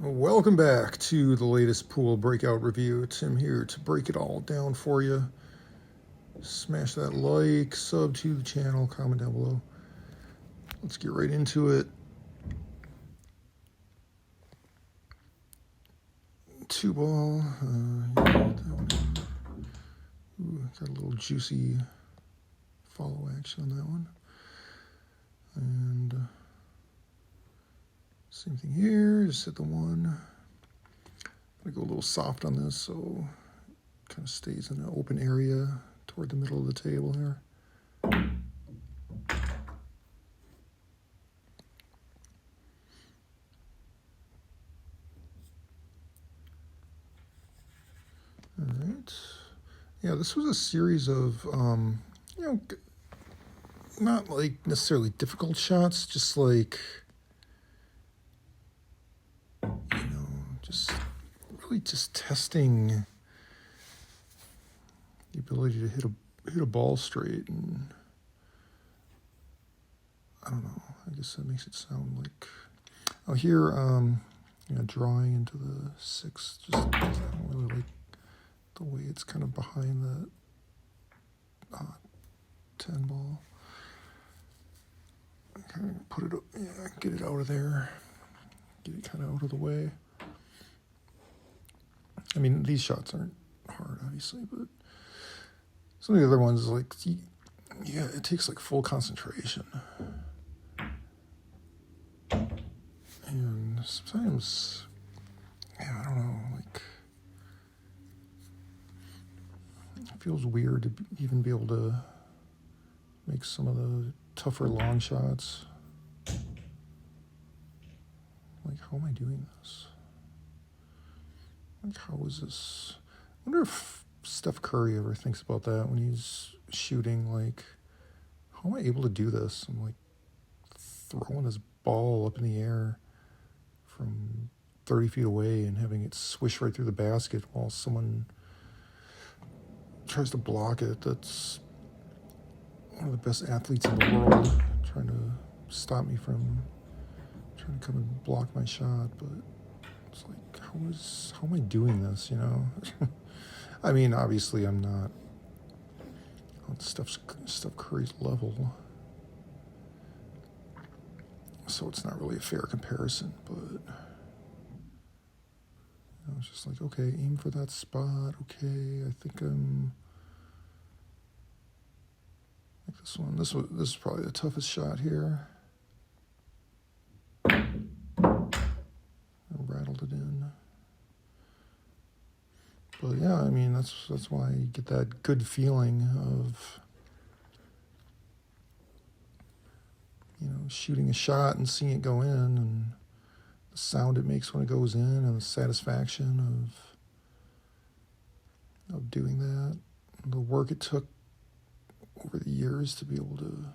Welcome back to the latest pool breakout review. Tim here to break it all down for you. Smash that like, sub to the channel, comment down below. Let's get right into it. Two ball. Got a little juicy follow action on that one. And same thing here, just hit the one. I'm gonna go a little soft on this so it kind of stays in an open area toward the middle of the table here. All right. Yeah, this was a series of, not like necessarily difficult shots, just like, just really just testing the ability to hit a ball straight. And I don't know, I guess that makes it sound like, oh, here, drawing into the six, just I don't really like the way it's kind of behind that 10 ball. Kind of put it, get it out of there, get it kind of out of the way. I mean, these shots aren't hard, obviously, but some of the other ones, like, yeah, it takes like full concentration. And sometimes, yeah, I don't know, like, it feels weird to even be able to make some of the tougher long shots. Like, how am I doing this? Like, how is this? I wonder if Steph Curry ever thinks about that when he's shooting. Like, how am I able to do this? I'm like throwing this ball up in the air from 30 feet away and having it swish right through the basket while someone tries to block it. That's one of the best athletes in the world trying to stop me from trying to come and block my shot. But it's like, how am I doing this, I mean, obviously I'm not on Steph Curry's level, so it's not really a fair comparison, but it's just like, okay, aim for that spot. Okay, I think I'm like this one. This is probably the toughest shot here. I rattled it in. But yeah, I mean, that's why you get that good feeling of, shooting a shot and seeing it go in, and the sound it makes when it goes in, and the satisfaction of doing that, and the work it took over the years to be able to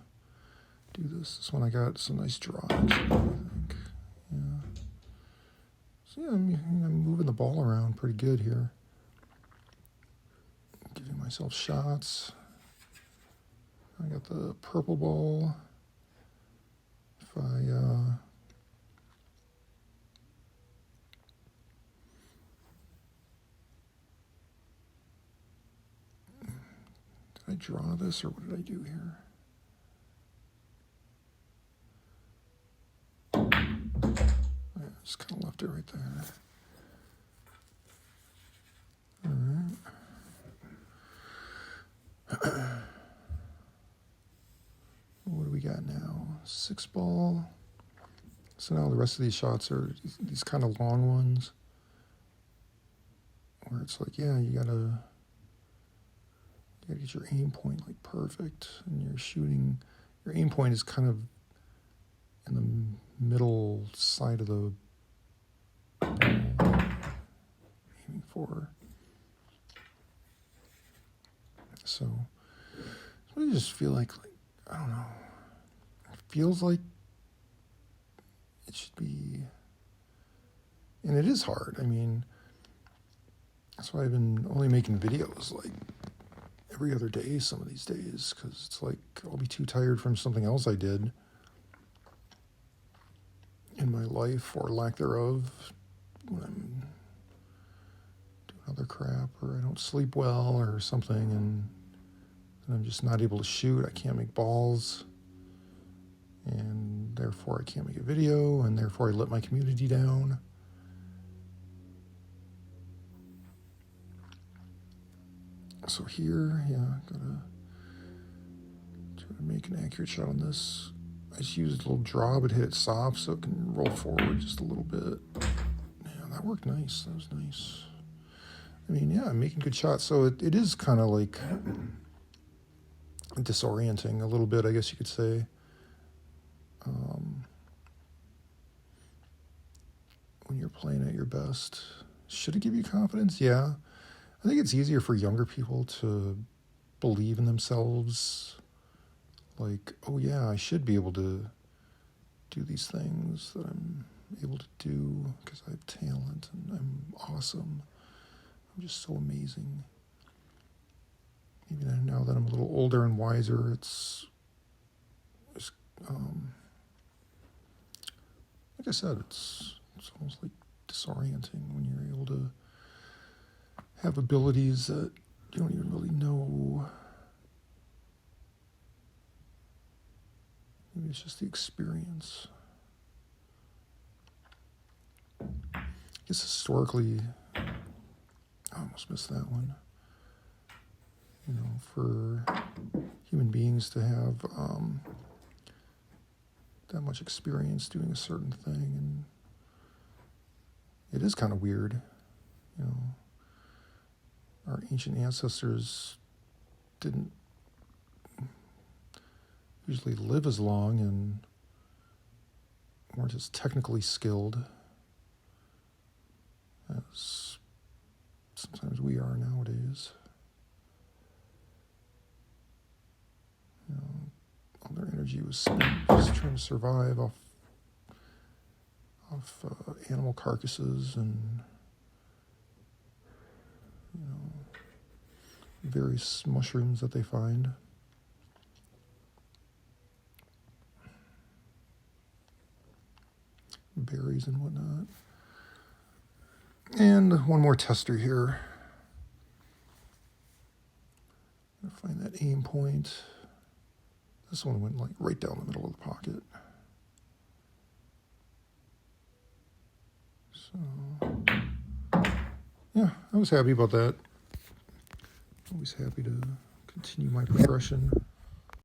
do this. This one I got some nice draws, I think. Yeah. So yeah, I'm moving the ball around pretty good here. Giving myself shots. I got the purple ball. If did I draw this, or what did I do here? Yeah, just kind of left it right there. All right. What do we got now? 6 ball. So now the rest of these shots are these kind of long ones where it's like, yeah, you gotta get your aim point like perfect, and your aim point is kind of in the middle side of the ball aiming for. So I just feel like, I don't know, it feels like it should be, and it is hard. I mean, that's why I've been only making videos like every other day some of these days, because it's like I'll be too tired from something else I did in my life, or lack thereof, when I'm doing other crap, or I don't sleep well or something, and I'm just not able to shoot. I can't make balls, and therefore I can't make a video, and therefore I let my community down. So here, yeah, gotta try to make an accurate shot on this. I just used a little draw, but hit it soft so it can roll forward just a little bit. Yeah, that worked nice. That was nice. I mean, yeah, I'm making good shots. So it is kind of like disorienting a little bit, I guess you could say. When you're playing at your best. Should it give you confidence? Yeah. I think it's easier for younger people to believe in themselves. Like, oh yeah, I should be able to do these things that I'm able to do because I have talent and I'm awesome. I'm just so amazing. Maybe now that I'm a little older and wiser, it's like I said, it's almost like disorienting when you're able to have abilities that you don't even really know. Maybe it's just the experience. I guess historically, I almost missed that one. You know, for human beings to have that much experience doing a certain thing, and it is kind of weird, you know. Our ancient ancestors didn't usually live as long and weren't as technically skilled as sometimes we are nowadays. You know, all their energy was spent just trying to survive off animal carcasses and, you know, various mushrooms that they find. Berries and whatnot. And one more tester here. I'm gonna find that aim point. This one went like right down the middle of the pocket. So, yeah, I was happy about that. Always happy to continue my progression.